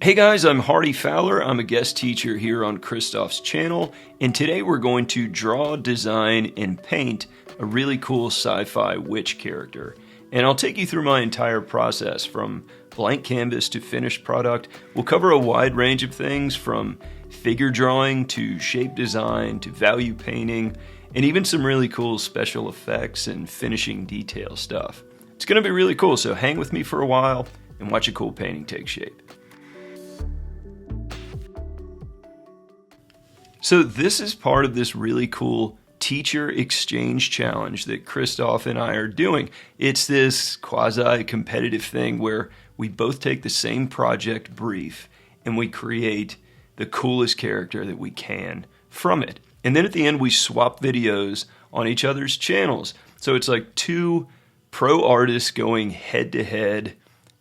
Hey guys, I'm Hardy Fowler. I'm a guest teacher here on Christophe's channel, and today we're going to draw, design, and paint a really cool sci-fi witch character. And I'll take you through my entire process from blank canvas to finished product. We'll cover a wide range of things from figure drawing to shape design to value painting, and even some really cool special effects and finishing detail stuff. It's going to be really cool, so hang with me for a while and watch a cool painting take shape. So this is part of this really cool teacher exchange challenge that Christophe and I are doing. It's this quasi-competitive thing where we both take the same project brief and we create the coolest character that we can from it. And then at the end, we swap videos on each other's channels. So it's like two pro artists going head to head.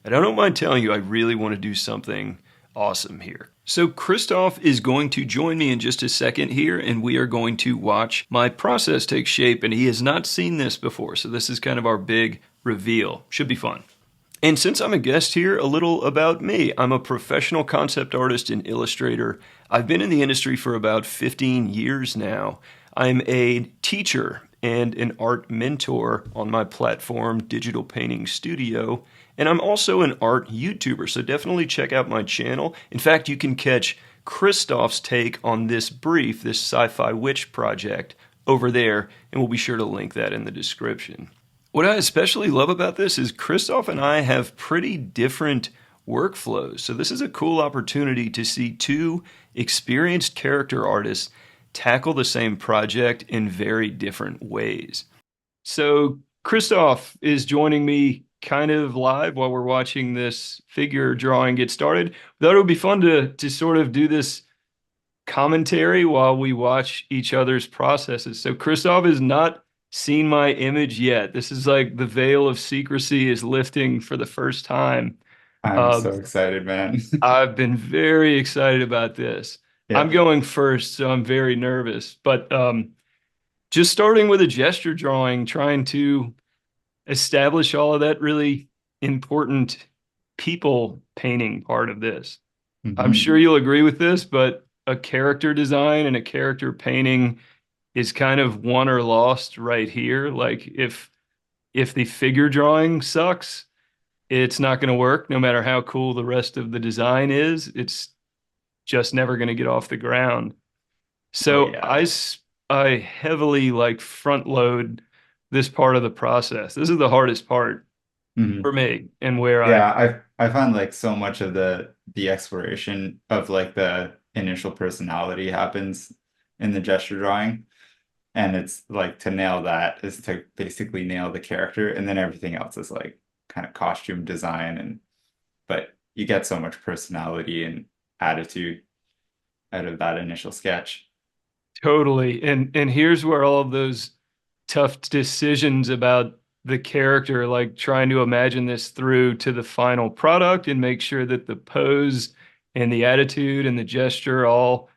And I don't mind telling you, I really want to do something awesome here. So Christophe is going to join me in just a second here, and we are going to watch my process take shape, and he has not seen this before, so this is kind of our big reveal. Should be fun. And since I'm a guest here, a little about me. I'm a professional concept artist and illustrator. I've been in the industry for about 15 years now. I'm a teacher and an art mentor on my platform, Digital Painting Studio. And I'm also an art YouTuber, so definitely check out my channel. In fact, you can catch Christophe's take on this brief, this sci-fi witch project, over there, and we'll be sure to link that in the description. What I especially love about this is Christophe and I have pretty different workflows, so this is a cool opportunity to see two experienced character artists tackle the same project in very different ways. So Christophe is joining me kind of live while we're watching this figure drawing get started. Thought it would be fun to sort of do this commentary while we watch each other's processes. So Christophe has not seen my image yet. This is like the veil of secrecy is lifting for the first time. I'm so excited, man. I've been very excited about this. I'm Yeah. going first, so I'm very nervous. But just starting with a gesture drawing, trying to establish all of that really important people painting part of this. I'm hmm sure you'll agree with this, but a character design and a character painting is kind of won or lost right here. Like if the figure drawing sucks, it's not going to work no matter how cool the rest of the design is. It's just never going to get off the ground. Oh So yeah. I heavily like front load this part of the process. This is the hardest part hmm for me and where Yeah, I find like so much of the exploration of like the initial personality happens in the gesture drawing. And it's like to nail that is to basically nail the character, and then everything else is like kind of costume design and but you get so much personality and attitude out of that initial sketch. totally. And here's where all of those tough decisions about the character, like trying to imagine this through to the final product and make sure that the pose and the attitude and the gesture all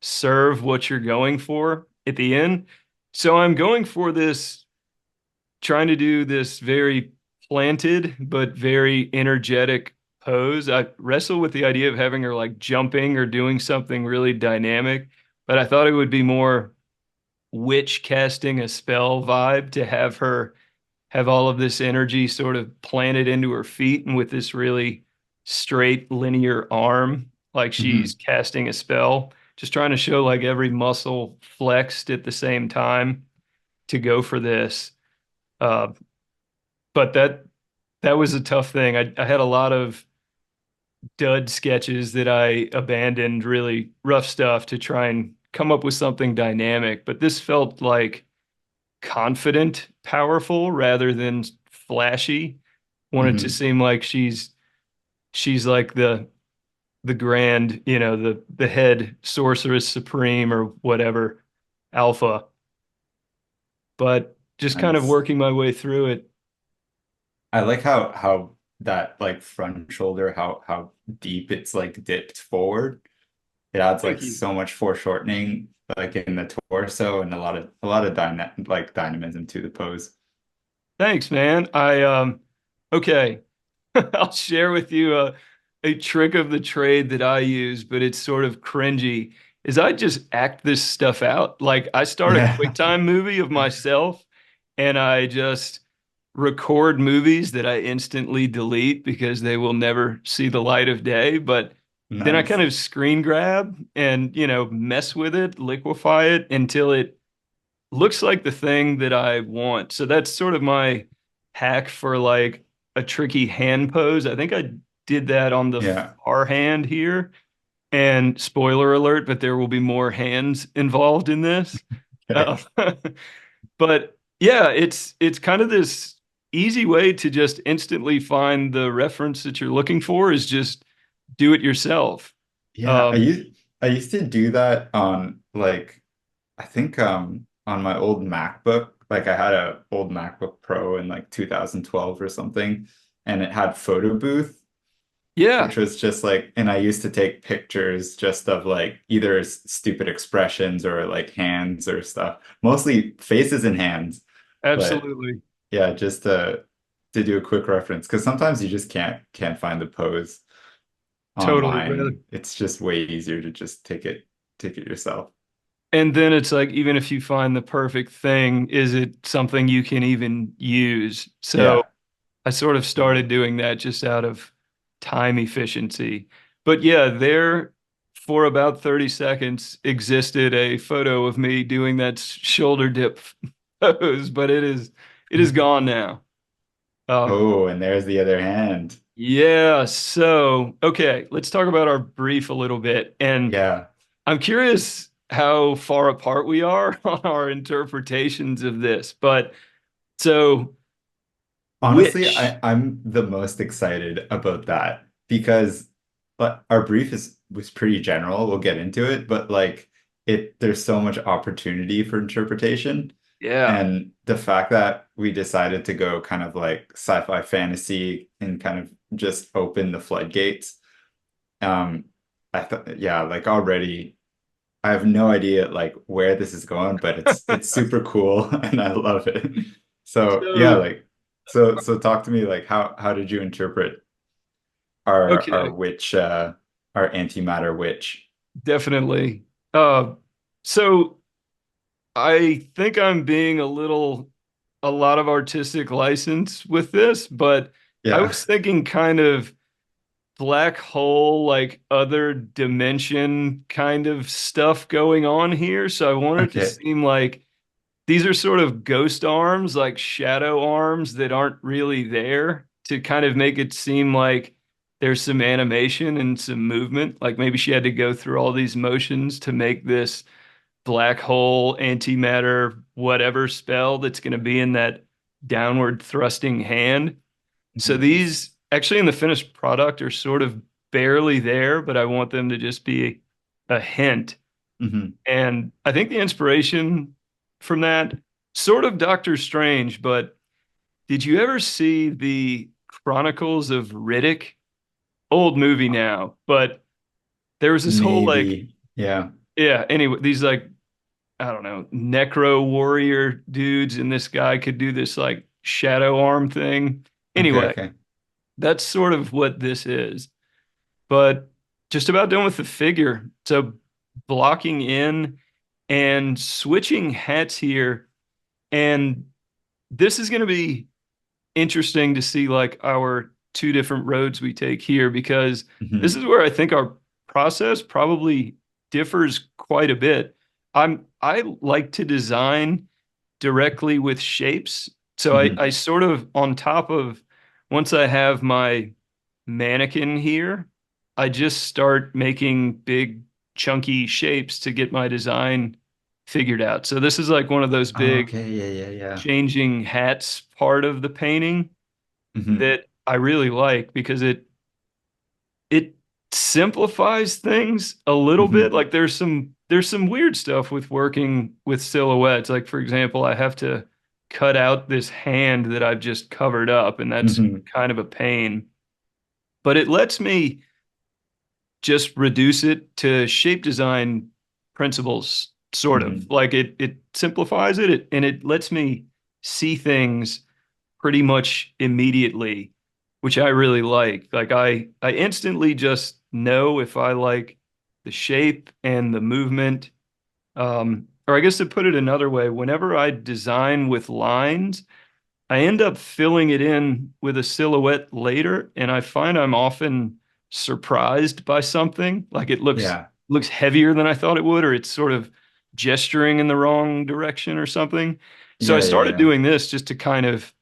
serve what you're going for at the end. So I'm going for this, trying to do this very planted but very energetic pose. I wrestle with the idea of having her like jumping or doing something really dynamic, but I thought it would be more witch casting a spell vibe to have her have all of this energy sort of planted into her feet and with this really straight linear arm, like she's hmm casting a spell, just trying to show like every muscle flexed at the same time to go for this. Uh, but that was a tough thing. I had a lot of dud sketches that I abandoned, really rough stuff to try and come up with something dynamic. But this felt like confident, powerful rather than flashy. Wanted to hmm seem like she's like the grand, the head sorceress supreme or whatever, alpha. But just kind of Nice. working my way through it. I like how that like front shoulder, how deep it's like dipped forward. It adds Thank like you. so much foreshortening like in the torso and a lot of dynamism to the pose. Thanks, man. I okay. I'll share with you a trick of the trade that I use, but it's sort of cringy, is I just act this stuff out. Like I start a Yeah. QuickTime movie of myself and I just record movies that I instantly delete because they will never see the light of day. But then I kind Nice. of screen grab and, mess with it, liquefy it until it looks like the thing that I want. So that's sort of my hack for like a tricky hand pose. I think I did that on the Yeah. far hand here. And spoiler alert, but there will be more hands involved in this. Okay. Uh, but yeah, it's kind of this easy way to just instantly find the reference that you're looking for is just do it yourself. Yeah, I Um, used I used to do that on like I think on my old MacBook. Like I had a old MacBook Pro in like 2012 or something, and it had photo booth, yeah, which was just like, and I used to take pictures just of like either stupid expressions or like hands or stuff, mostly faces and hands. But absolutely. yeah, just to do a quick reference, because sometimes you just can't find the pose Totally, brother. online. It's just way easier to just take it yourself. And then it's like, even if you find the perfect thing, is it something you can even use? So Yeah. I sort of started doing that just out of time efficiency. But yeah, there for about 30 seconds existed a photo of me doing that shoulder dip pose, but it is gone now. Um, Oh, and there's the other hand. yeah, so okay, let's talk about our brief a little bit. And Yeah. I'm curious how far apart we are on our interpretations of this. But so Honestly, which, I'm the most excited about that because our brief is was pretty general. We'll get into it, but like there's so much opportunity for interpretation. yeah, And the fact that we decided to go kind of like sci-fi fantasy and kind of just open the floodgates. Um, I thought, yeah, like already I have no idea like where this is going, but it's super cool and I love it. So yeah, so like so talk to me like how did you interpret our okay. witch our antimatter witch? Definitely. Uh, so I think I'm being a lot of artistic license with this, but I Yeah. was thinking kind of black hole, like other dimension kind of stuff going on here. So I wanted to Okay. seem like these are sort of ghost arms, like shadow arms that aren't really there to kind of make it seem like there's some animation and some movement. Like maybe she had to go through all these motions to make this black hole antimatter whatever spell that's going to be in that downward thrusting hand. So Mhm. these actually in the finished product are sort of barely there, but I want them to just be a hint. Mhm. And I think the inspiration from that sort of Doctor Strange, but did you ever see the Chronicles of Riddick? Old movie now, but there was this whole like, Maybe. Yeah. yeah, anyway, these like I don't know, necro warrior dudes, and this guy could do this like shadow arm thing. Okay, Anyway, okay. that's sort of what this is. But just about done with the figure. So blocking in and switching hats here. And this is going to be interesting to see like our two different roads we take here because this Mhm. is where I think our process probably differs quite a bit. I like to design directly with shapes. So I Mhm. sort of on top of once I have my mannequin here, I just start making big chunky shapes to get my design figured out. So this is like one of those big Okay, yeah, yeah, yeah. changing hats part of the painting Mhm. that I really like because it simplifies things a little bit. Mhm. Like there's some weird stuff with working with silhouettes. Like for example, I have to cut out this hand that I've just covered up, and that's Mhm. kind of a pain. But it lets me just reduce it to shape design principles, sort of. Mhm. Like it simplifies it and it lets me see things pretty much immediately. which I really like. Like I instantly just know if I like the shape and the movement. Or I guess to put it another way, whenever I design with lines, I end up filling it in with a silhouette later, and I find I'm often surprised by something. Like it Yeah. looks heavier than I thought it would, or it's sort of gesturing in the wrong direction or something. So I Yeah, yeah, started yeah. doing this just to kind of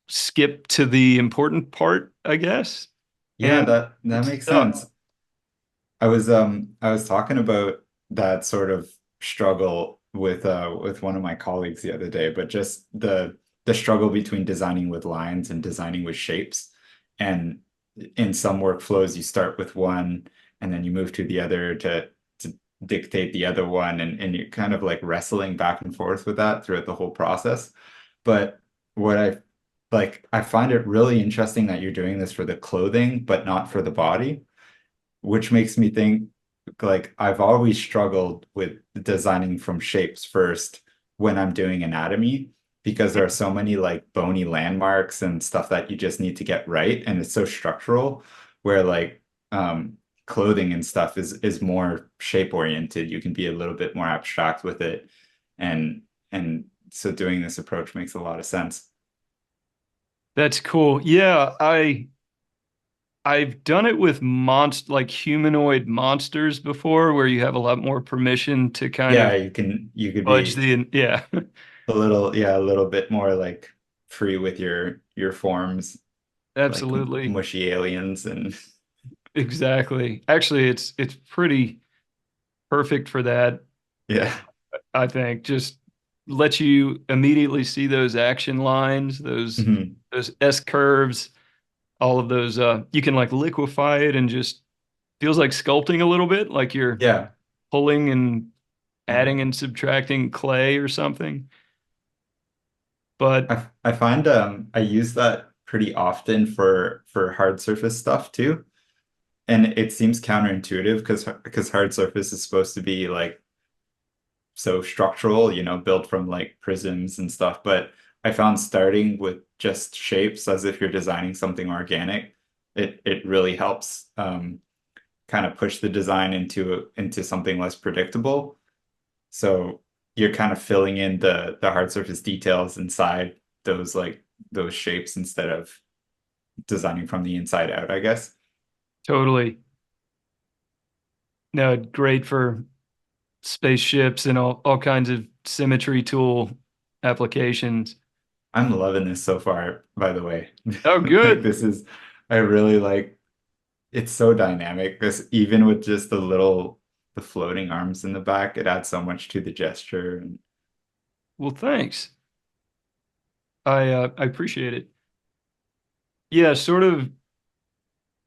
skip to the important part, I guess. Yeah, And that it's makes stuck. sense. I was talking about that sort of struggle with one of my colleagues the other day, but just the struggle between designing with lines and designing with shapes. And in some workflows you start with one and then you move to the other to dictate the other one, and you're kind of like wrestling back and forth with that throughout the whole process. But what I find it really interesting that you're doing this for the clothing, but not for the body, which makes me think like I've always struggled with designing from shapes first when I'm doing anatomy, because there are so many like bony landmarks and stuff that you just need to get right, and it's so structural, where like clothing and stuff is more shape oriented. You can be a little bit more abstract with it, and so doing this approach makes a lot of sense. That's cool. Yeah, I've done it with like humanoid monsters before, where you have a lot more permission to kind Yeah, of you could fudge be the, yeah, a little bit more like free with your forms, like absolutely. mushy aliens and Exactly. Actually, it's pretty perfect for that, yeah. I think. Just let you immediately see those action lines, Mhm. those S curves, all of those you can like liquefy it and just feels like sculpting a little bit, like you're Yeah. pulling and Yeah. adding and subtracting clay or something. But I find I use that pretty often for hard surface stuff too. And it seems counterintuitive because hard surface is supposed to be like so structural, built from like prisms and stuff. But I found starting with just shapes as if you're designing something organic, it really helps kind of push the design into something less predictable. So you're kind of filling in the hard surface details inside those like those shapes instead of designing from the inside out, I guess. totally, no, great for spaceships and all kinds of symmetry tool applications. I'm loving this so far, by the way. Oh, Like good. I really like, it's so dynamic. This, even with just the floating arms in the back, it adds so much to the gesture. And Well, thanks. I appreciate it. Yeah, sort of.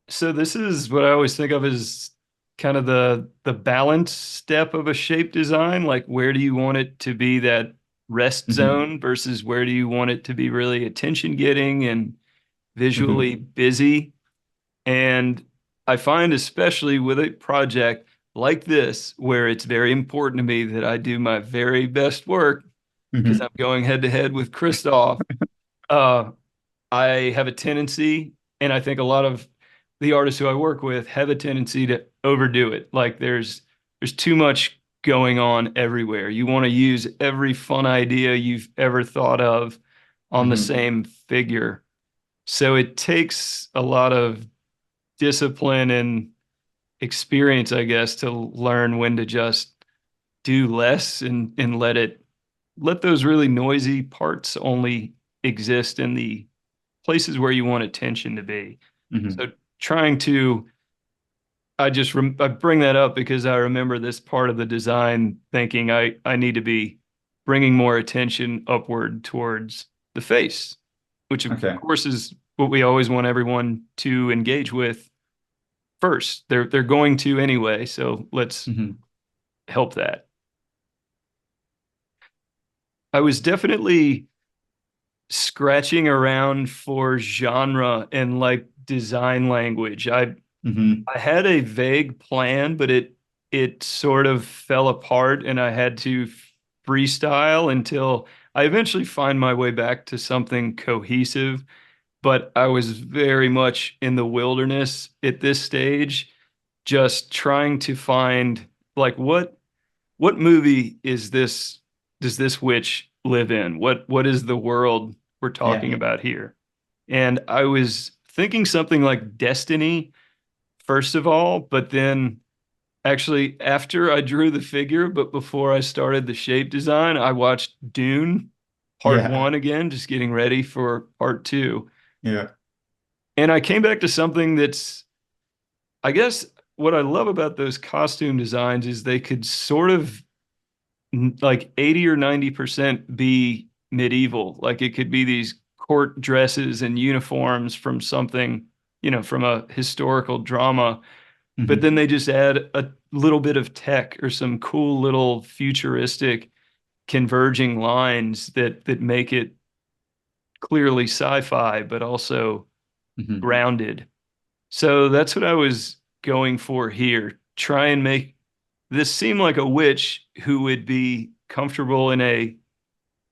So this is what I always think of as kind of the balance step of a shape design. Like, where do you want it to be that rest Mhm, zone versus where do you want it to be really attention getting and mhm, visually busy? And I find, especially with a project like this, where it's very important to me that I do my very best work because mhm, I'm going head to head with Christophe. Uh, I have a tendency, and I think a lot of the artists who I work with have a tendency to overdo it. Like there's too much going on everywhere. You want to use every fun idea you've ever thought of on the mhm, same figure. So it takes a lot of discipline and experience, I guess, to learn when to just do less and let those really noisy parts only exist in the places where you want attention to be. mhm. So trying to, I bring that up because I remember this part of the design thinking I need to be bringing more attention upward towards the face, which of Okay. course is what we always want everyone to engage with first. They're going to anyway, so let's Mhm, help that. I was definitely scratching around for genre and like design language. mhm, I had a vague plan, but it sort of fell apart and I had to freestyle until I eventually find my way back to something cohesive. but I was very much in the wilderness at this stage, just trying to find like what movie is this does this witch live in? What is the world we're Yeah. talking about here? And I was thinking something like Destiny first of all, but then actually after I drew the figure, but before I started the shape design, I watched Dune part Yeah. one again, just getting ready for part two. Yeah. And I came back to something that's, I guess, what I love about those costume designs is they could sort of like 80 or 90% be medieval. Like it could be these court dresses and uniforms from something, from a historical drama, but Hmm. then they just add a little bit of tech or some cool little futuristic converging lines that make it clearly sci-fi, but also Hmm. grounded. So that's what I was going for here. Try and make this seem like a witch who would be comfortable in a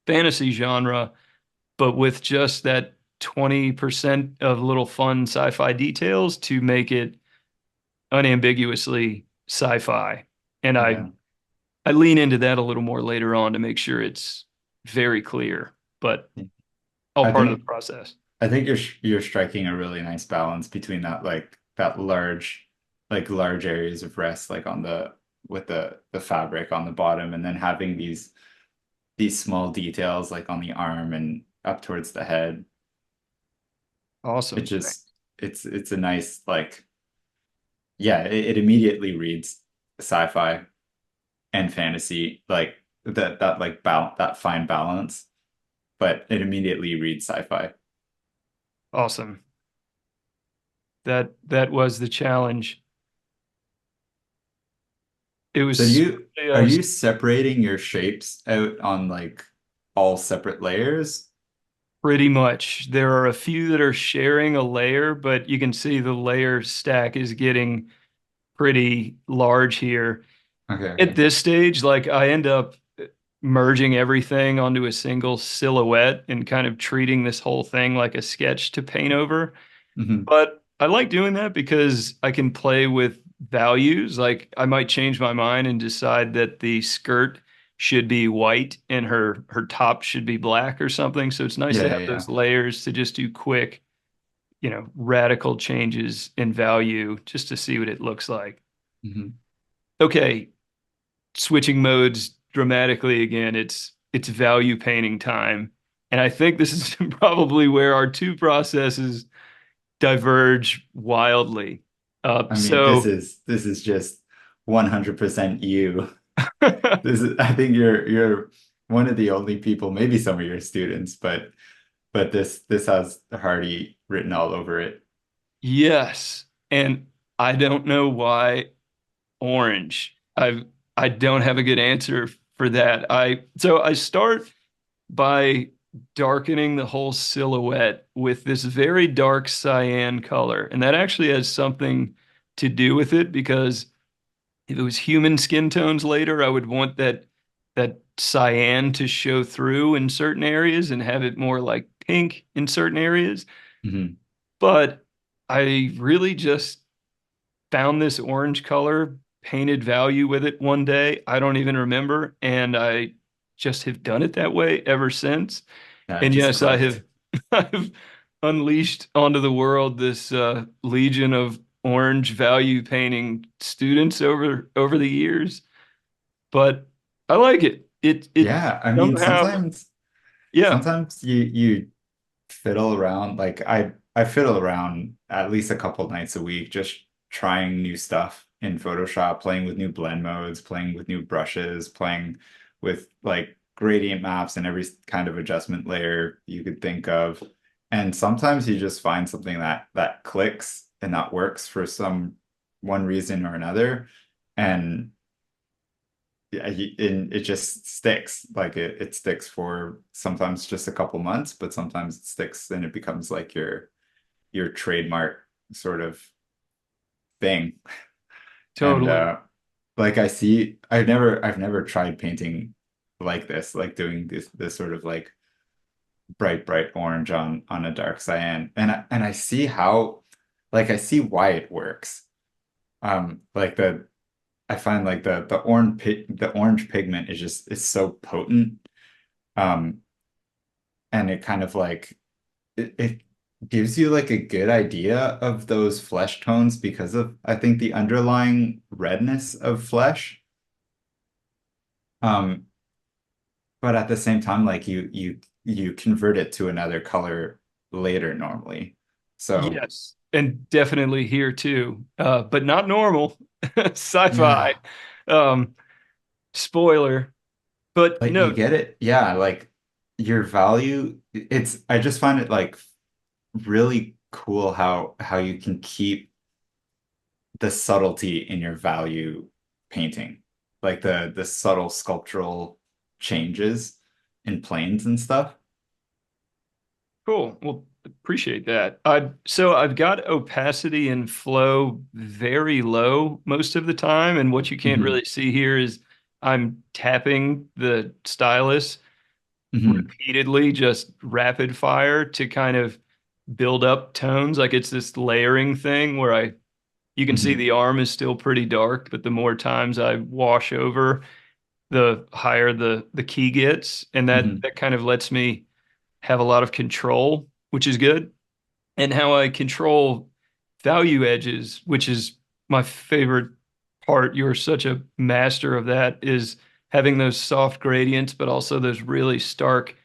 fantasy genre, but with just that 20% of little fun sci-fi details to make it unambiguously sci-fi. And I Yeah. I lean into that a little more later on to make sure it's very clear, but all I part of the think process. I think you're striking a really nice balance between that large areas of rest like on the with the fabric on the bottom and then having these small details like on the arm and up towards the head. It Awesome. just it's a nice like yeah, it immediately reads sci-fi and fantasy like that like that fine balance, but it immediately reads sci-fi. Awesome. That was the challenge. It So was are you separating your shapes out on like all separate layers? pretty much. There are a few that are sharing a layer, but you can see the layer stack is getting pretty large here. Okay, At okay. this stage, like I end up merging everything onto a single silhouette and kind of treating this whole thing like a sketch to paint over. Hmm. But I like doing that because I can play with values. Like I might change my mind and decide that the skirt should be white and her top should be black or something. So it's nice to Yeah, have yeah, yeah. those layers to just do quick, radical changes in value just to see what it looks like. Hmm. Okay, switching modes dramatically again. It's value painting time. And I think this is probably where our two processes diverge wildly. I mean, So this is just 100% you. This is I think you're one of the only people, maybe some of your students, but this has Hardy written all over it. yes, and I don't know why orange. I don't have a good answer for that. I start by darkening the whole silhouette with this very dark cyan color, and that actually has something to do with it because if it was human skin tones later, I would want that cyan to show through in certain areas and have it more like pink in certain areas. Hmm. But I really just found this orange color, painted value with it one day. I don't even remember, and I just have done it that way ever since. Yeah, it And just yes, I clicked. have I've unleashed onto the world this legion of orange value painting students over the years, but I like it. It Yeah, I mean somehow, yeah, sometimes you fiddle around like I fiddle around at least a couple nights a week just trying new stuff in Photoshop, playing with new blend modes, playing with new brushes, playing with like gradient maps and every kind of adjustment layer you could think of. And sometimes you just find something that clicks and that works for some one reason or another. And yeah, and it just sticks. Like it sticks for sometimes just a couple months, but sometimes it sticks and it becomes like your trademark sort of thing. And totally. like I've never tried painting like this, like doing this sort of like bright orange on a dark cyan. And I see how like I see why it works. Like the I find like the orange pigment is just it's so potent. Um and it kind of like it gives you like a good idea of those flesh tones because of I think the underlying redness of flesh. Um but at the same time like you convert it to another color later normally. So Yes, and definitely here too, but not normal. Sci-fi. yeah, Um, Spoiler, but like you no. get it. Yeah, like your value, it's I just find it like really cool how you can keep the subtlety in your value painting. Like the subtle sculptural changes in planes and stuff. Cool. Well, appreciate that. I've got opacity and flow very low most of the time, and what you can't Hmm. really see here is I'm tapping the stylus Hmm. repeatedly, just rapid fire to kind of build up tones. Like it's this layering thing where I you can see Hmm. the arm is still pretty dark, but the more times I wash over, the higher the key gets, and Hmm. that kind of lets me have a lot of control, which is good. And how I control value edges, which is my favorite part. You're such a master of that, is having those soft gradients, but also those really stark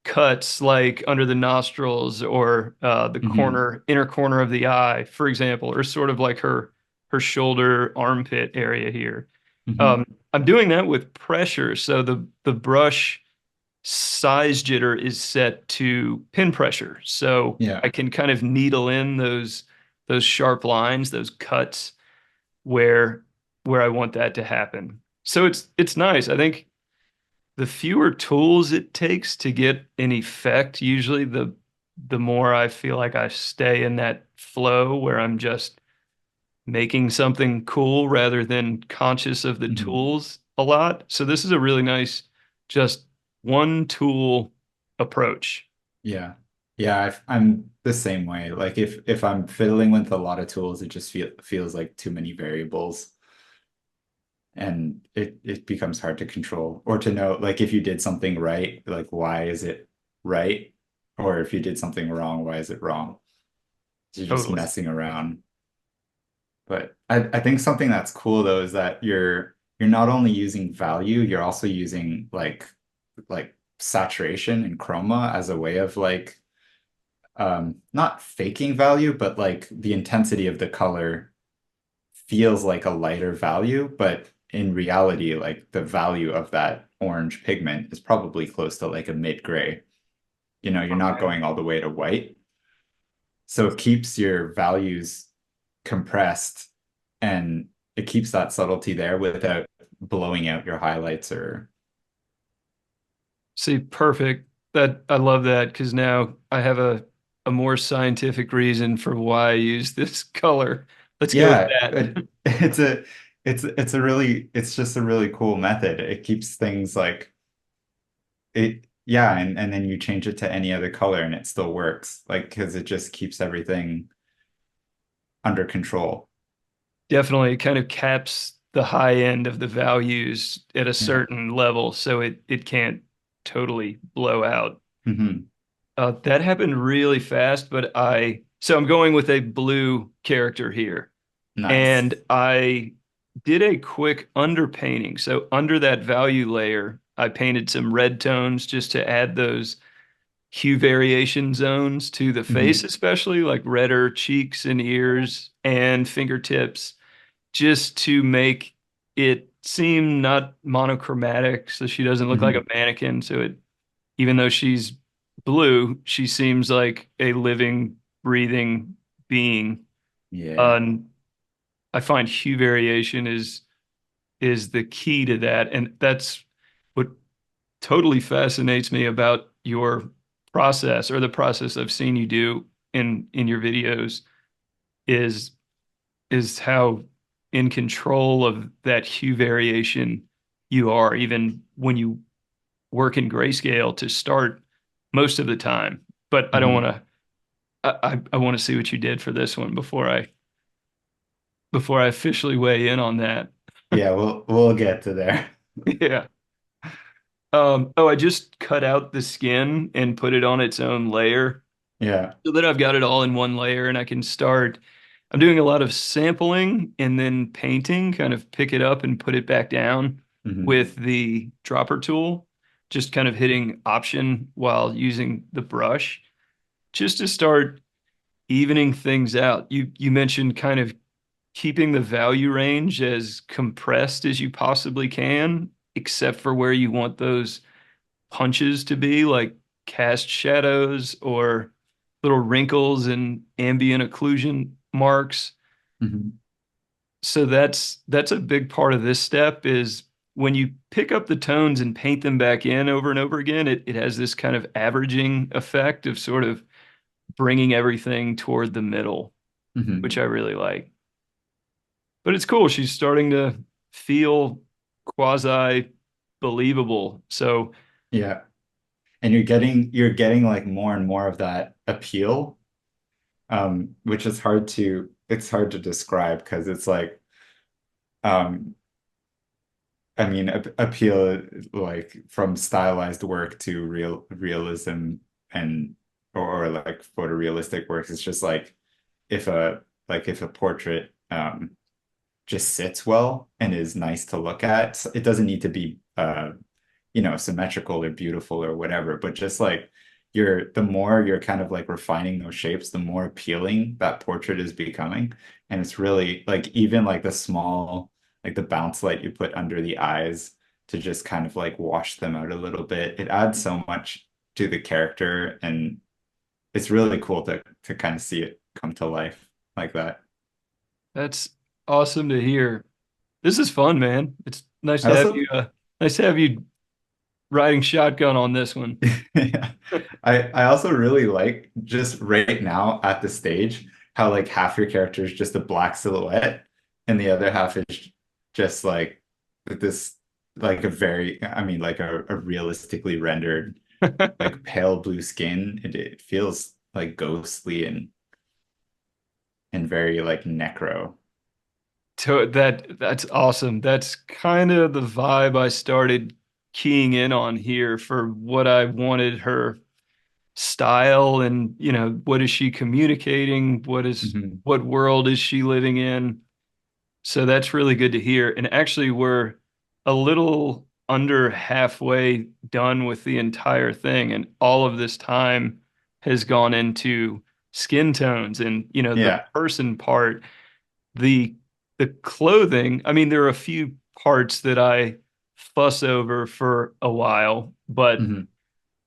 cuts like under the nostrils or the Hmm. inner corner of the eye, for example, or sort of like her shoulder armpit area here. Hmm. Um, I'm doing that with pressure, so the brush size jitter is set to pin pressure, so I Yeah. can kind of needle in those sharp lines, those cuts where I want that to happen. So it's nice. I think the fewer tools it takes to get an effect, usually the more I feel like I stay in that flow where I'm just making something cool rather than conscious of the Hmm. tools a lot. So this is a really nice, just one tool approach. Yeah. Yeah, I'm the same way. Like if I'm fiddling with a lot of tools, it just feels like too many variables and it becomes hard to control or to know like if you did something right, like why is it right? Or if you did something wrong, why is it wrong? You're just Totally. messing around. But I think something that's cool though is that you're not only using value, you're also using like saturation and chroma as a way of like not faking value, but like the intensity of the color feels like a lighter value, but in reality, like the value of that orange pigment is probably close to like a mid gray. You know, you're not Okay. going all the way to white. So it keeps your values compressed and it keeps that subtlety there without blowing out your highlights or See, perfect. That I love that because now I have a more scientific reason for why I use this color. Let's go with yeah, that. it's a really it's just a really cool method. It keeps things like it yeah, and then you change it to any other color and it still works. Like because it just keeps everything under control. Definitely it kind of caps the high end of the values at a Yeah. certain level so it can't totally blow out. Hmm. That happened really fast, but so I'm going with a blue character here. And Nice. I did a quick underpainting. So under that value layer, I painted some red tones just to add those hue variation zones to the face, Hmm. especially like redder cheeks and ears and fingertips, just to make it seem not monochromatic. So she doesn't look like a Hmm. mannequin. So even though she's blue, she seems like a living, breathing being. Yeah. And I find hue variation is the key to that, and that's what totally fascinates me about your process or the process I've seen you do in your videos is how in control of that hue variation you are, even when you work in grayscale to start most of the time. But I don't Hmm. want to. I want to see what you did for this one before I officially weigh in on that. Yeah, we'll get to there. Yeah. Oh, I just cut out the skin and put it on its own layer Yeah. so that I've got it all in one layer and I can start. I'm doing a lot of sampling and then painting, kind of pick it up and put it back down Hmm. with the dropper tool, just kind of hitting option while using the brush, just to start evening things out. You mentioned kind of keeping the value range as compressed as you possibly can, except for where you want those punches to be, like cast shadows or little wrinkles and ambient occlusion marks. Hmm. So that's a big part of this step is when you pick up the tones and paint them back in over and over again, it has this kind of averaging effect of sort of bringing everything toward the middle, which Hmm. I really like. But it's cool. She's starting to feel quasi believable. So Yeah. And you're getting like more and more of that appeal, which is hard to describe because it's like, um, I mean, appeal like from stylized work to realism and or like photorealistic works. It's just like if a if a portrait just sits well and is nice to look at. It doesn't need to be symmetrical or beautiful or whatever, but just like the more you're kind of like refining those shapes, the more appealing that portrait is becoming. And it's really like even like the small, like the bounce light you put under the eyes to just kind of like wash them out a little bit. It adds so much to the character and it's really cool to kind of see it come to life like that. that's awesome to hear. This is fun, man. It's I also nice to have you riding shotgun on this one. Yeah. I also really like just right now at the stage how like half your character is just a black silhouette and the other half is just like this like a very I mean like a realistically rendered like pale blue skin. It feels like ghostly and very like necro. That's awesome. That's kind of the vibe I started keying in on here for what I wanted her style and, what is she communicating? Hmm. What world is she living in? So that's really good to hear. And actually, we're a little under halfway done with the entire thing. And all of this time has gone into skin tones and, the Yeah. person part, the the clothing. I mean, there are a few parts that I fuss over for a while, but Hmm.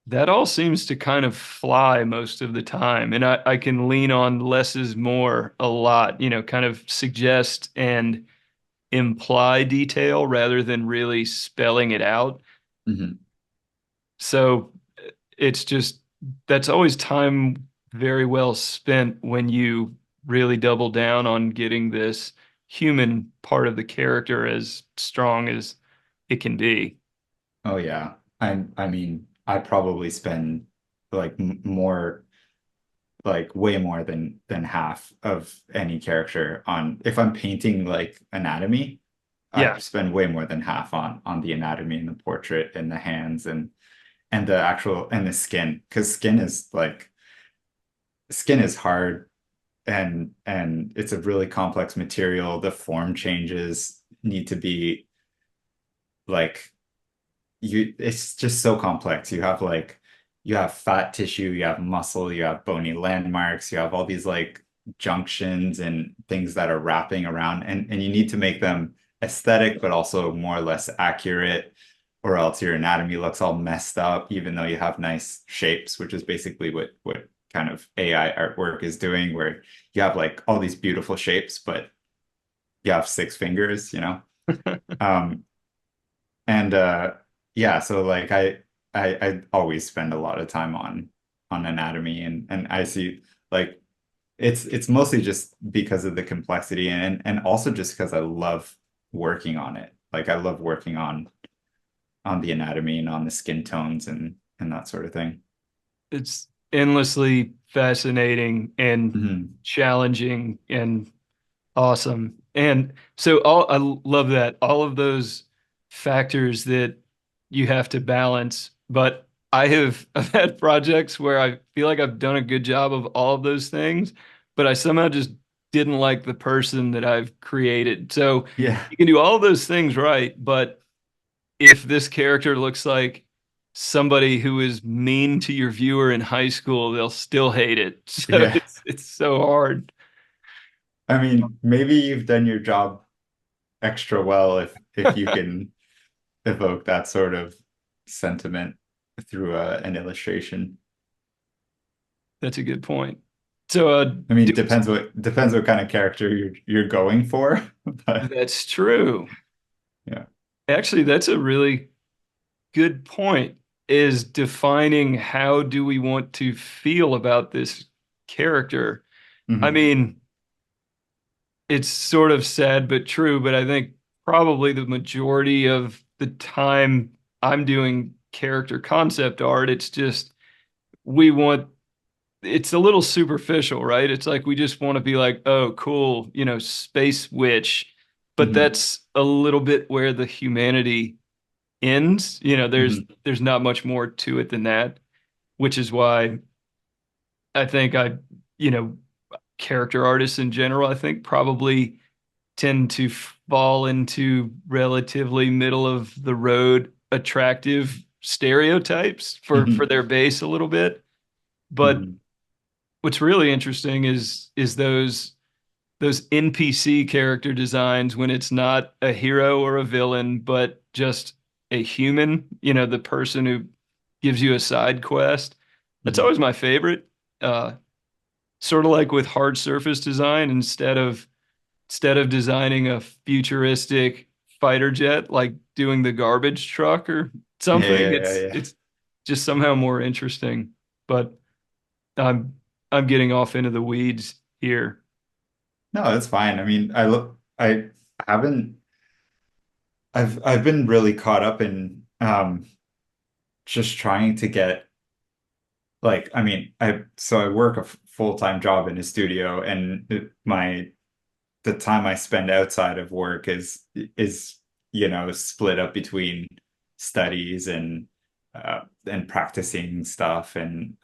that all seems to kind of fly most of the time. And I can lean on less is more a lot, kind of suggest and imply detail rather than really spelling it out. Hmm. So it's just that's always time very well spent when you really double down on getting this human part of the character as strong as it can be. Oh yeah. I mean, I probably spend like more like way more than half of any character on if I'm painting like anatomy, I Yeah. spend way more than half on the anatomy and the portrait and the hands and the actual and the skin because skin is hard and it's a really complex material. The form changes need to be like it's just so complex. You have fat tissue, you have muscle, you have bony landmarks, you have all these like junctions and things that are wrapping around and you need to make them aesthetic but also more or less accurate or else your anatomy looks all messed up even though you have nice shapes, which is basically what kind of AI artwork is doing where you have like all these beautiful shapes but you have six fingers, you know? Um, and yeah, so like I always spend a lot of time on anatomy and I see like it's mostly just because of the complexity and also just because I love working on it. Like I love working on the anatomy and on the skin tones and that sort of thing. it's endlessly fascinating and Mhm. challenging and awesome. And so I love that. All of those factors that you have to balance. But I've had projects where I feel like I've done a good job of all of those things, but I somehow just didn't like the person that I've created. So Yeah. you can do all of those things right, but if this character looks like somebody who is mean to your viewer in high school, they'll still hate it. So Yeah. it's so hard. I mean, maybe you've done your job extra well if you can evoke that sort of sentiment through an illustration. That's a good point. So, I mean, depends what kind of character you're going for, but that's true. yeah. Actually, that's a really good point, is defining how do we want to feel about this character. I Hmm. mean, it's sort of sad but true, but I think probably the majority of the time I'm doing character concept art, it's just we want it's a little superficial, right? It's like we just want to be like, oh, cool, space witch. But Hmm. that's a little bit where the humanity ends. Hmm. There's not much more to it than that, which is why I think you know, character artists in general, I think probably tend to fall into relatively middle of the road attractive stereotypes for Hmm. their base a little bit. But Hmm. what's really interesting is those NPC character designs when it's not a hero or a villain, but just a human, the person who gives you a side quest. That's Hmm. always my favorite. Uh, Sort of like with hard surface design, instead of designing a futuristic fighter jet, like doing the garbage truck or Yeah, something, yeah, it's yeah. it's just somehow more interesting. But I'm I'm getting off into the weeds here. No, that's fine. I mean, I haven't I've been really caught up in just trying to get like I mean, I work a full-time job in a studio and the time I spend outside of work is split up between studies and practicing stuff and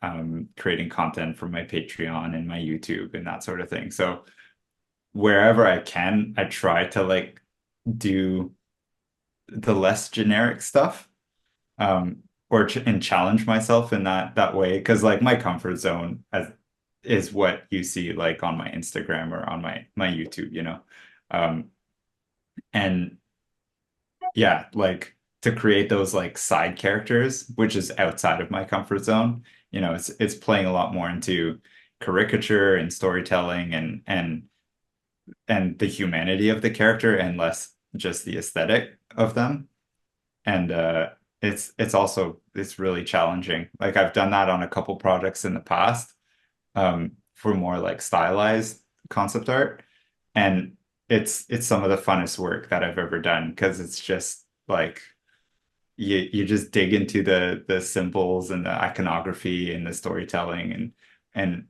creating content for my Patreon and my YouTube and that sort of thing. So wherever I can, I try to like do the less generic stuff or ch and challenge myself in that way because like my comfort zone is what you see like on my Instagram or on my YouTube, um and yeah, like to create those like side characters which is outside of my comfort zone, it's playing a lot more into caricature and storytelling and the humanity of the character and less just the aesthetic of them. And it's really challenging. Like I've done that on a couple projects in the past, for more like stylized concept art. And it's some of the funnest work that I've ever done because it's just like you just dig into the symbols and the iconography and the storytelling and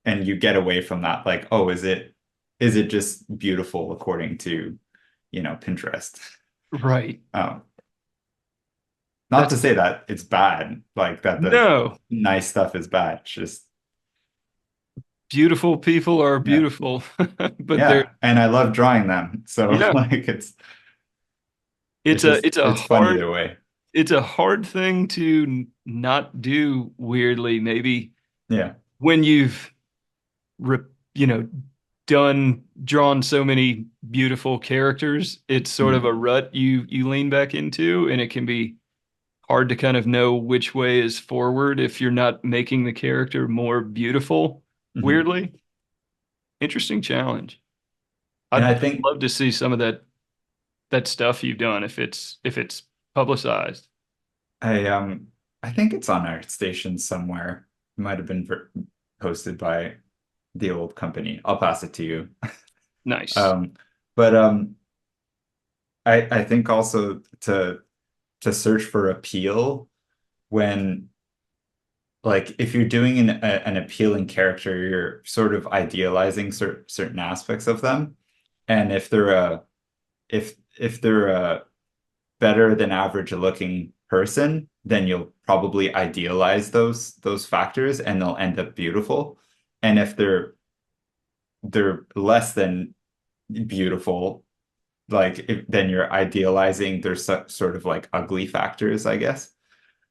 and you get away from that like, oh, is it just beautiful according to, Pinterest? Right. Um, Not That's to say that it's bad, like that the no. nice stuff is bad. It's just Beautiful people are yeah. beautiful, but they're Yeah. And I love drawing them. So yeah. like it's just It's a it's fun hard either way. it's a hard thing to not do weirdly. Maybe Yeah. when you've re, you know drawn so many beautiful characters, it's sort of Hmm. a rut you lean back into, and it can be hard to kind of know which way is forward if you're not making the character more beautiful. Hmm. Weirdly, interesting challenge. And I I'd think love to see some of that stuff you've done if it's publicized. I um I think it's on ArtStation somewhere. It might have been posted by the old company. I'll pass it to you. Nice. Um, but I think also to search for appeal when like if you're doing an appealing character, you're sort of idealizing certain aspects of them. And if they're a better than average looking person, then you'll probably idealize those factors and they'll end up beautiful. And if they're less than beautiful, then you're idealizing their sort of like ugly factors, I guess.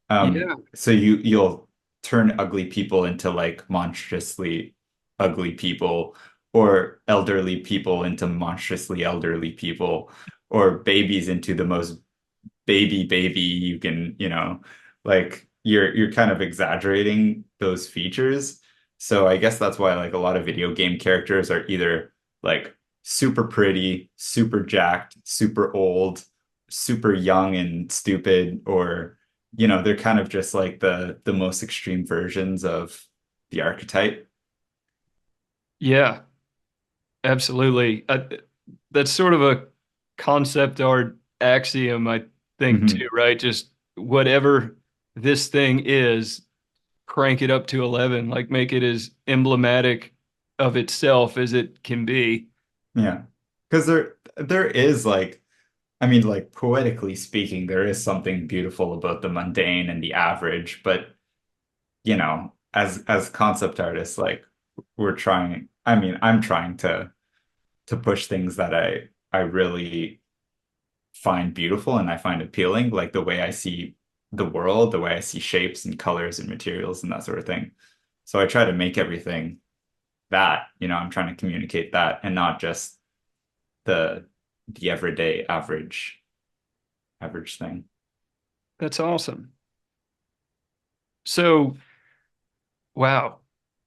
Yeah. So you'll turn ugly people into like monstrously ugly people, or elderly people into monstrously elderly people, or babies into the most baby you can, like you're kind of exaggerating those features. So I guess that's why like a lot of video game characters are either like super pretty, super jacked, super old, super young and stupid, or they're kind of just like the most extreme versions of the archetype. Yeah, absolutely. That's sort of a concept art axiom, I think, too, Hmm. right? Just whatever this thing is, crank it up to 11, like make it as emblematic of itself as it can be. Yeah. Because there is like, I mean, like poetically speaking, there is something beautiful about the mundane and the average, but as concept artists, like I'm trying to push things that I really find beautiful and I find appealing, like the way I see the world, the way I see shapes and colors and materials and that sort of thing. So I try to make everything that, I'm trying to communicate that and not just the the everyday average thing. That's awesome. So, wow,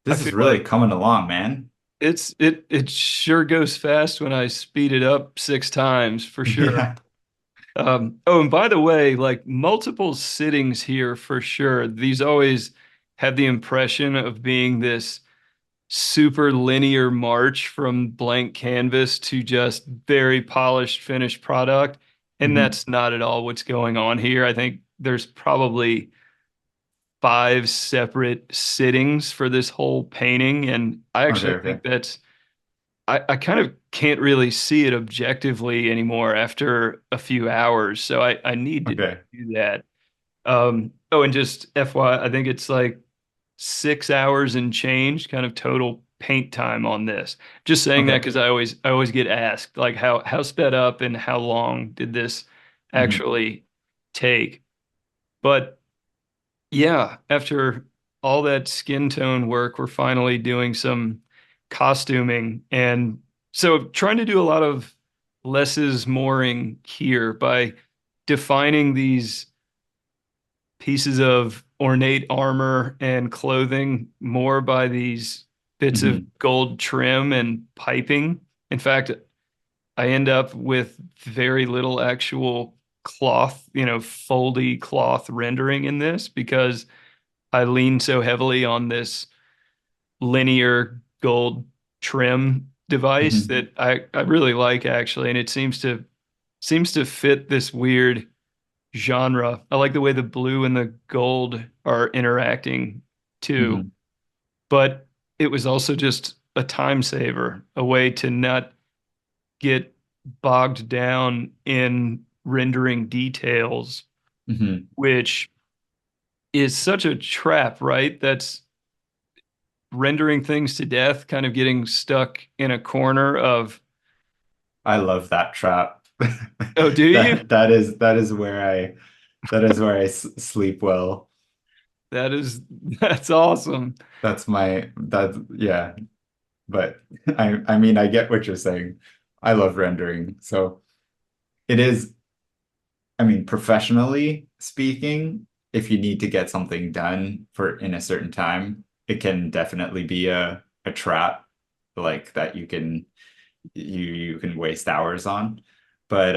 I This is feel really like coming along, man. it sure goes fast when I speed it up 6 times for sure. Yeah. Oh, and by the way, like multiple sittings here for sure. These always have the impression of being this super linear march from blank canvas to just very polished finished product. And Hmm. that's not at all what's going on here. I think there's probably 5 separate sittings for this whole painting. And I Okay, actually think okay. I kind of can't really see it objectively anymore after a few hours. So I need to Okay. do that. Oh, and just FYI, I think it's like 6 hours and change kind of total paint time on this. Just saying that Okay. because I always get asked like how sped up and how long did this Hmm. actually take? But yeah, after all that skin tone work, we're finally doing some costuming. And so trying to do a lot of less is moreing here by defining these pieces of ornate armor and clothing more by these bits of Hmm. gold trim and piping. In fact, I end up with very little actual cloth, foldy cloth rendering in this because I lean so heavily on this linear gold trim device Hmm. that I really like actually, and it seems to fit this weird genre. I like the way the blue and the gold are interacting too, Hmm. but it was also just a time saver, a way to not get bogged down in rendering details, Hmm. which is such a trap, right? That's rendering things to death, kind of getting stuck in a corner of, I love that trap. oh, do you? That is where I sleep well. That's awesome. Yeah. But I mean I get what you're saying. I love rendering. So it is, I mean, professionally speaking, if you need to get something done for in a certain time, it can definitely be a trap like that you can waste hours on. But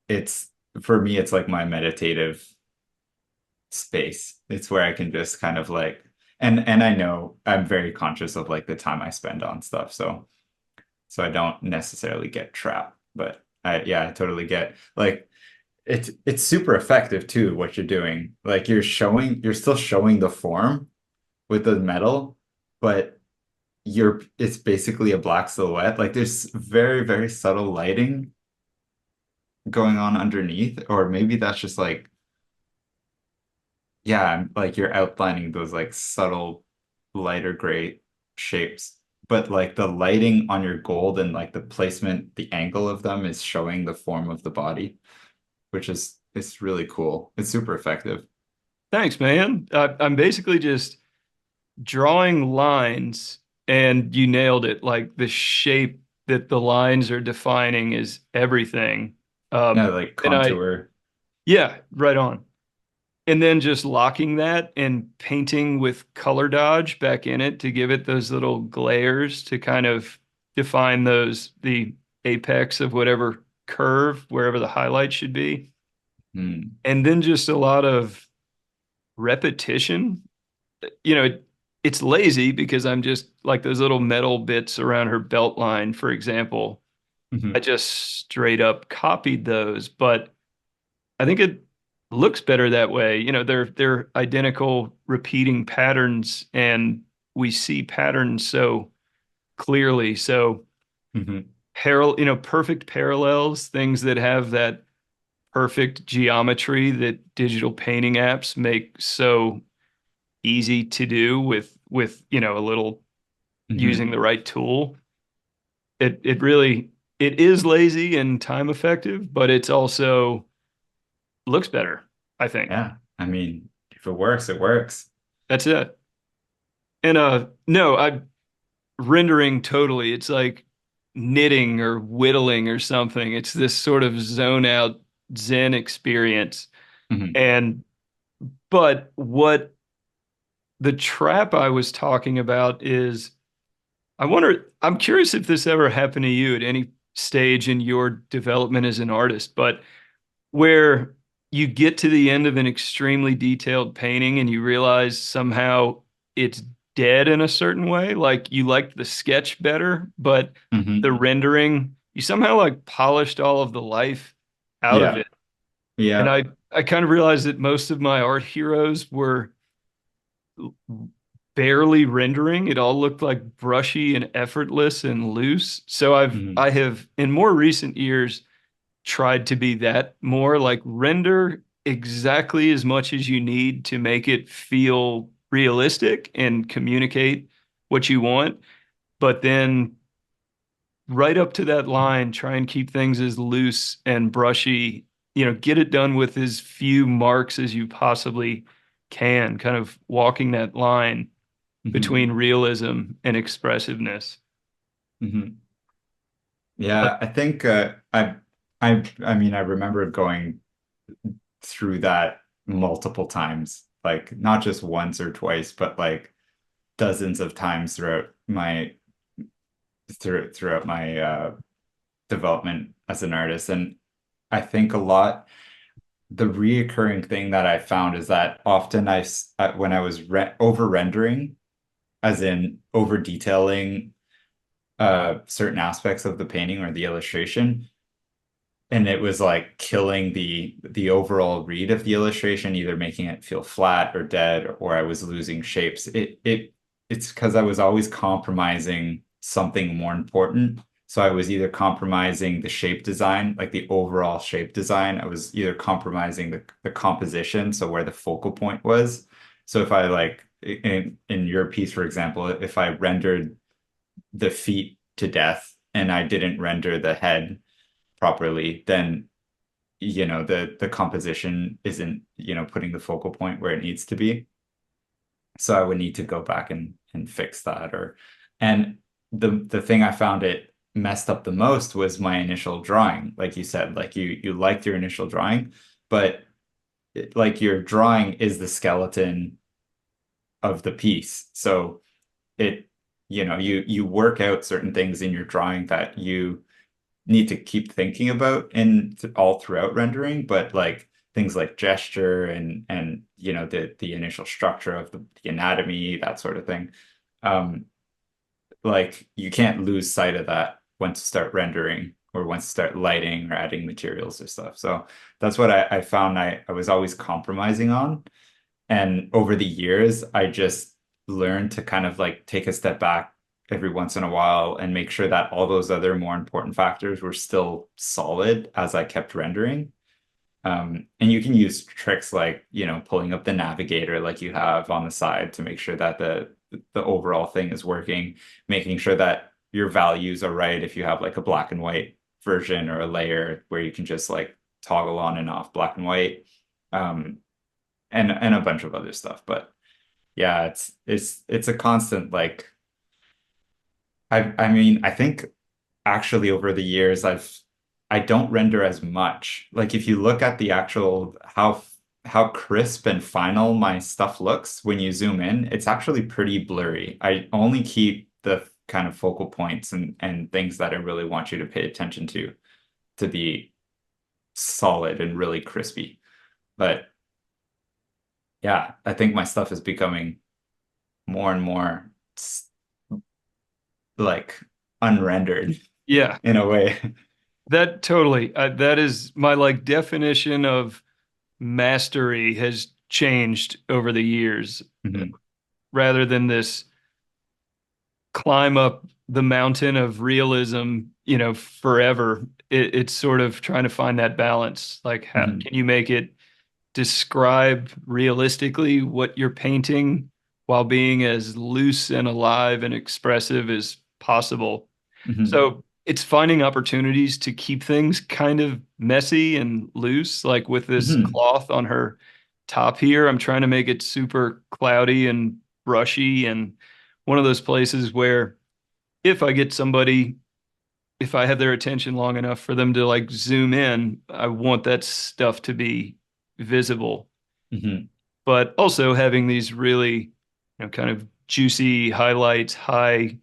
it's for me, it's like my meditative space. It's where I can just kind of like, and I know I'm very conscious of like the time I spend on stuff. So I don't necessarily get trapped. But I totally get like it's super effective too, what you're doing. Like you're still showing the form with the metal, but it's basically a black silhouette. Like there's very, very subtle lighting going on underneath, or maybe that's just like, yeah, like you're outlining those like subtle lighter gray shapes. But like the lighting on your gold and like the placement, the angle of them is showing the form of the body, which is it's really cool. It's super effective. Thanks, man. I'm basically just drawing lines, and you nailed it. Like the shape that the lines are defining is everything. Yeah, like And contour. yeah, right on. And then just locking that and painting with color dodge back in it to give it those little glares to kind of define the apex of whatever curve, wherever the highlight should be. Hmm. And then just a lot of repetition. You know, it's lazy because I'm just like those little metal bits around her belt line, for example. I Mhm. just straight up copied those, but I think it looks better that way. You know, they're identical repeating patterns, and we see patterns so clearly. So Mhm. perfect parallels, things that have that perfect geometry that digital painting apps make so easy to do with a little Mhm. using the right tool. It really it is lazy and time effective, but it's also looks better, I think. Yeah. I mean, if it works, it works. That's it. And no, I rendering totally. It's like knitting or whittling or something. It's this sort of zone out Zen experience. Mhm. And but what the trap I was talking about is I'm curious if this ever happened to you at any stage in your development as an artist, but where you get to the end of an extremely detailed painting and you realize somehow it's dead in a certain way. Like you liked the sketch better, but the Mhm. rendering, you somehow like polished all of the life out of Yeah. it. And Yeah. I kind of realized that most of my art heroes were barely rendering. It all looked like brushy and effortless and loose. So Mhm. I have in more recent years tried to be that more like render exactly as much as you need to make it feel realistic and communicate what you want, but then right up to that line, try and keep things as loose and brushy, get it done with as few marks as you possibly can, kind of walking that line Mhm. between realism and expressiveness. Mhm. Like, Yeah, I think I mean I remember going through that multiple times, like not just once or twice, but like dozens of times throughout my development as an artist. And I think a lot the reoccurring thing that I found is that often when I was over rendering, as in over detailing certain aspects of the painting or the illustration, and it was like killing the overall read of the illustration, either making it feel flat or dead, or I was losing shapes. It's because I was always compromising something more important. So I was either compromising the shape design, like the overall shape design. I was either compromising the composition, so where the focal point was. So if I like in your piece, for example, if I rendered the feet to death and I didn't render the head properly, then the composition isn't putting the focal point where it needs to be. So I would need to go back and fix that. Or and the thing I found it messed up the most was my initial drawing. Like you said, like you liked your initial drawing, but like your drawing is the skeleton of the piece. So it you work out certain things in your drawing that you need to keep thinking about in all throughout rendering, but like things like gesture and the initial structure of the anatomy, that sort of thing. Um, like you can't lose sight of that once you start rendering. or wants to start lighting or adding materials or stuff. So that's what I found I was always compromising on. And over the years, I just learned to kind of like take a step back every once in a while and make sure that all those other more important factors were still solid as I kept rendering. And you can use tricks like, pulling up the navigator like you have on the side to make sure that the overall thing is working, making sure that your values are right if you have like a black and white version or a layer where you can just like toggle on and off black and white, and a bunch of other stuff. But yeah, it's a constant like I mean, I think actually over the years I don't render as much. Like if you look at the actual how crisp and final my stuff looks when you zoom in, it's actually pretty blurry. I only keep the kind of focal points and things that I really want you to pay attention to be solid and really crispy. But yeah, I think my stuff is becoming more and more like unrendered Yeah, in a way. that totally. That is my like definition of mastery has changed over the years Mhm. rather than this climb up the mountain of realism, forever. It's sort of trying to find that balance. Like, how Mhm. can you make it describe realistically what you're painting while being as loose and alive and expressive as possible? Mhm. So it's finding opportunities to keep things kind of messy and loose, like with this Mhm. cloth on her top here. I'm trying to make it super cloudy and brushy and one of those places where if I get somebody, if I have their attention long enough for them to like zoom in, I want that stuff to be visible. Mhm. But also having these really, kind of juicy highlights, high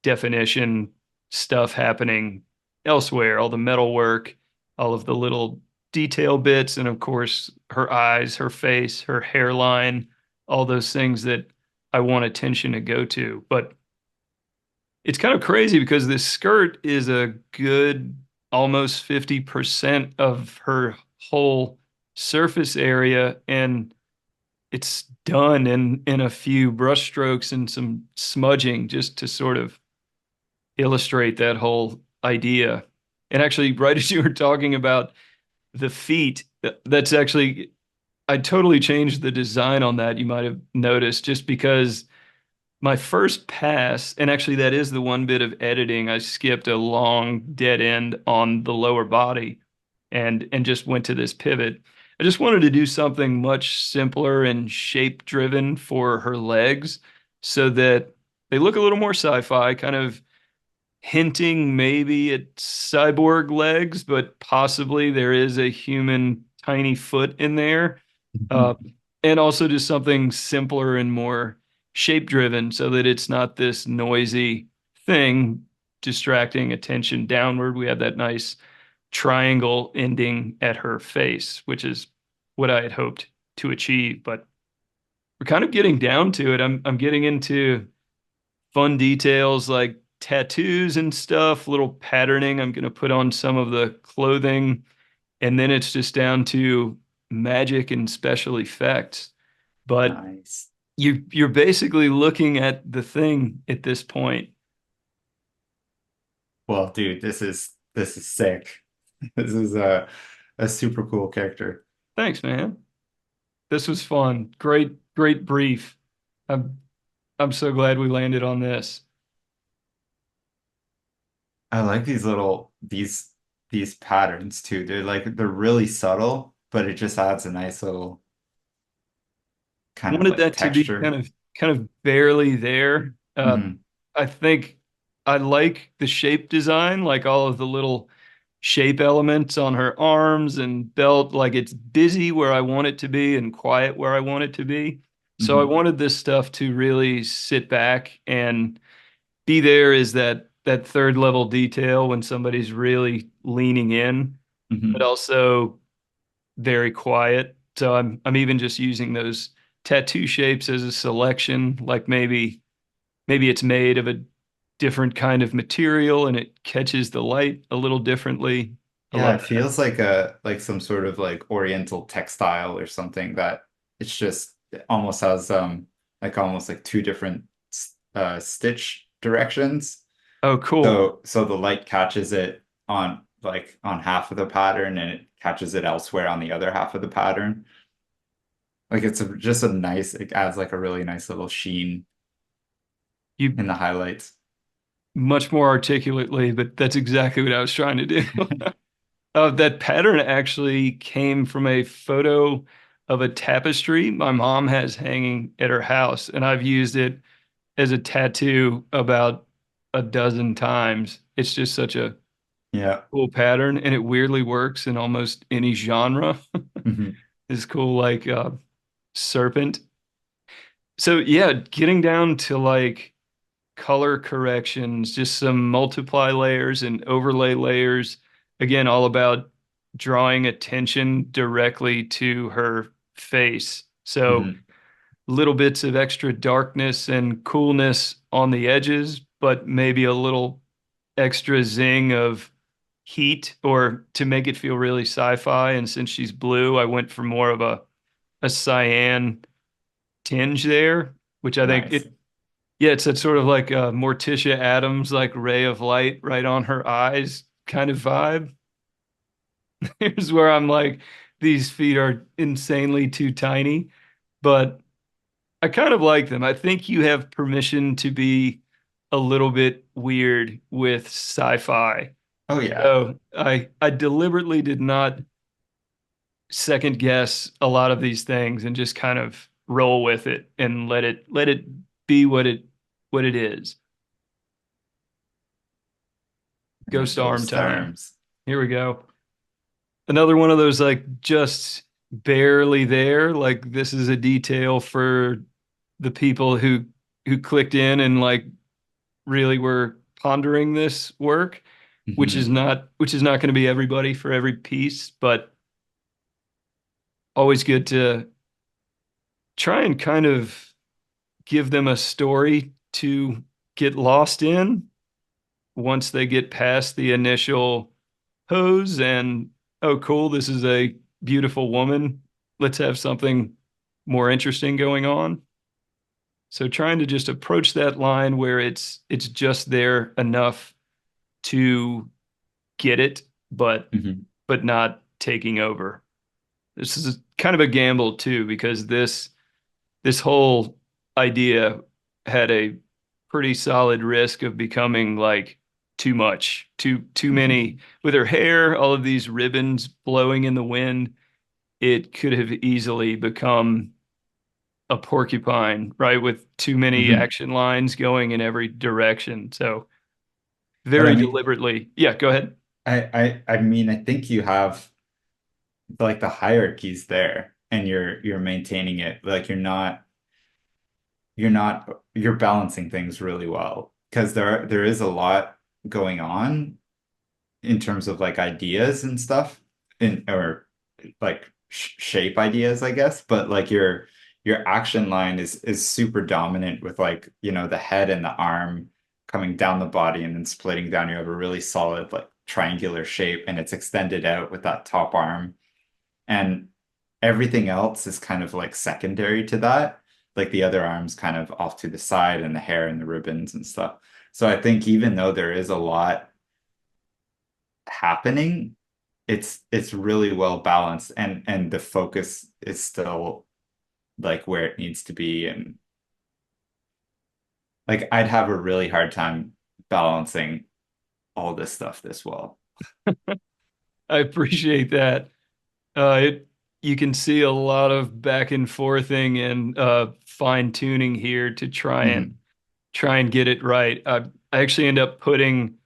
definition stuff happening elsewhere, all the metal work, all of the little detail bits, and of course, her eyes, her face, her hairline, all those things that I want attention to go to. But it's kind of crazy because this skirt is a good almost 50% of her whole surface area, and it's done in a few brush strokes and some smudging just to sort of illustrate that whole idea. And actually, right as you were talking about the feet, that's actually, I totally changed the design on that. You might have noticed just because my first pass, and actually, that is the one bit of editing. I skipped a long dead end on the lower body and just went to this pivot. I just wanted to do something much simpler and shape driven for her legs so that they look a little more sci-fi, kind of hinting maybe at cyborg legs, but possibly there is a human tiny foot in there. Uh, Mhm. and also just something simpler and more shape driven so that it's not this noisy thing distracting attention downward. We have that nice triangle ending at her face, which is what I had hoped to achieve. But we're kind of getting down to it. I'm getting into fun details like tattoos and stuff, little patterning. I'm going to put on some of the clothing, and then it's just down to magic and special effects. But Nice. you're basically looking at the thing at this point. Well, dude, this is sick. This is a super cool character. Thanks, man. This was fun. Great, great brief. I'm I'm so glad we landed on this. I like these patterns too. They're really subtle, but it just adds a nice little kind of Wanted like that to be texture. kind of barely there. Hmm. I think I like the shape design, like all of the little shape elements on her arms and belt. Like it's busy where I want it to be and quiet where I want it to be. So I Hmm. wanted this stuff to really sit back and be there is that third level detail when somebody's really leaning in, but Hmm. also very quiet. So I'm even just using those tattoo shapes as a selection, like maybe it's made of a different kind of material and it catches the light a little differently. I Yeah, love it that. feels like some sort of like oriental textile or something that it's just it almost has like almost like two different stitch directions. Oh, cool. So the light catches it on like on half of the pattern and it catches it elsewhere on the other half of the pattern. Like just a nice, it adds like a really nice little sheen You in the highlights. much more articulately, but that's exactly what I was trying to do. That pattern actually came from a photo of a tapestry my mom has hanging at her house, and I've used it as a tattoo about a dozen times. It's just such a Yeah. cool pattern, and it weirdly works in almost any genre. Hmm. It's cool, like serpent. So yeah, getting down to like color corrections, just some multiply layers and overlay layers. Again, all about drawing attention directly to her face. So Hmm. little bits of extra darkness and coolness on the edges, but maybe a little extra zing of heat or to make it feel really sci-fi. And since she's blue, I went for more of a cyan tinge there, which I think Nice. it yeah, it's that sort of like Morticia Adams, like ray of light right on her eyes kind of vibe. Here's where I'm like, these feet are insanely too tiny, but I kind of like them. I think you have permission to be a little bit weird with sci-fi. Oh yeah. So I deliberately did not second guess a lot of these things and just kind of roll with it and let it be what it is. And the Ghost arm ghost time. arms. Here we go. Another one of those like just barely there. Like this is a detail for the people who clicked in and like really were pondering this work, Hmm. which is not going to be everybody for every piece, but always good to try and kind of give them a story to get lost in once they get past the initial pose and oh cool, this is a beautiful woman. Let's have something more interesting going on. So trying to just approach that line where it's just there enough to get it, Hmm. but not taking over. This is kind of a gamble too, because this whole idea had a pretty solid risk of becoming like too much, too many with her hair, all of these ribbons blowing in the wind. It could have easily become a porcupine, right? With too many Hmm. action lines going in every direction. So But I very mean, deliberately. Yeah, go ahead. I mean, I think you have like the hierarchies there, and you're maintaining it. Like you're balancing things really well because there is a lot going on in terms of like ideas and stuff, in or like sh shape ideas, I guess. But like your action line is super dominant with like the head and the arm coming down the body and then splitting down. You have a really solid like triangular shape, and it's extended out with that top arm. And everything else is kind of like secondary to that. Like the other arm's kind of off to the side and the hair and the ribbons and stuff. So I think even though there is a lot happening, it's really well balanced and the focus is still like where it needs to be. And like I'd have a really hard time balancing all this stuff this well. I appreciate that. It you can see a lot of back and forthing and fine tuning here to Hmm. try and get it right. I actually end up putting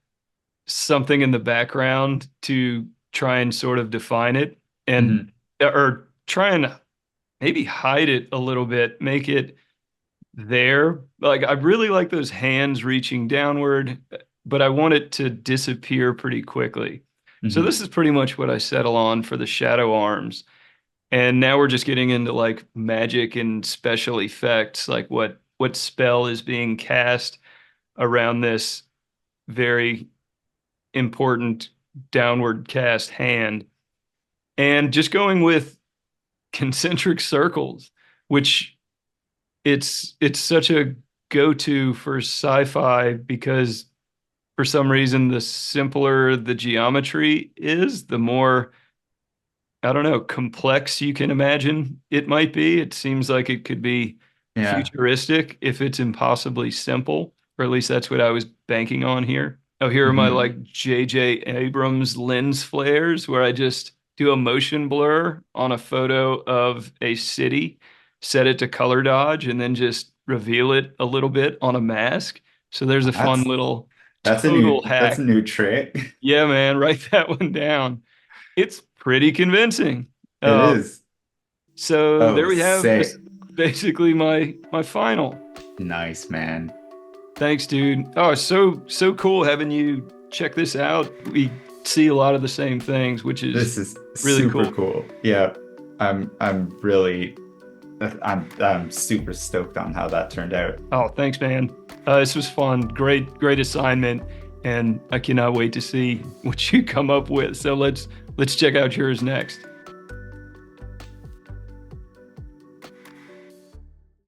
something in the background to try and sort of define it and Hmm. or try and maybe hide it a little bit, make it there. Like I really like those hands reaching downward, but I want it to disappear pretty quickly. So Hmm. this is pretty much what I settle on for the shadow arms. And now we're just getting into like magic and special effects, like what spell is being cast around this very important downward cast hand. And just going with concentric circles, which it's such a go-to for sci-fi because for some reason the simpler the geometry is, the more, I don't know, complex you can imagine it might be. It seems like it could be Yeah. futuristic if it's impossibly simple, or at least that's what I was banking on here. Oh, here are my Hmm. like J.J. Abrams lens flares where I just do a motion blur on a photo of a city, set it to color dodge, and then just reveal it a little bit on a mask. So there's a fun That's little that's a total new hack. trick. Yeah, man, write that one down. It's pretty convincing. It Uh, is. so there Oh, we have. This sick. is basically my final. Nice, man. Thanks, dude. Oh, so cool having you check this out. We see a lot of the same things, which is This is really super cool. cool. Yeah. I'm really I'm super stoked on how that turned out. Oh, thanks, man. This was fun. Great assignment, and I cannot wait to see what you come up with. So let's check out yours next.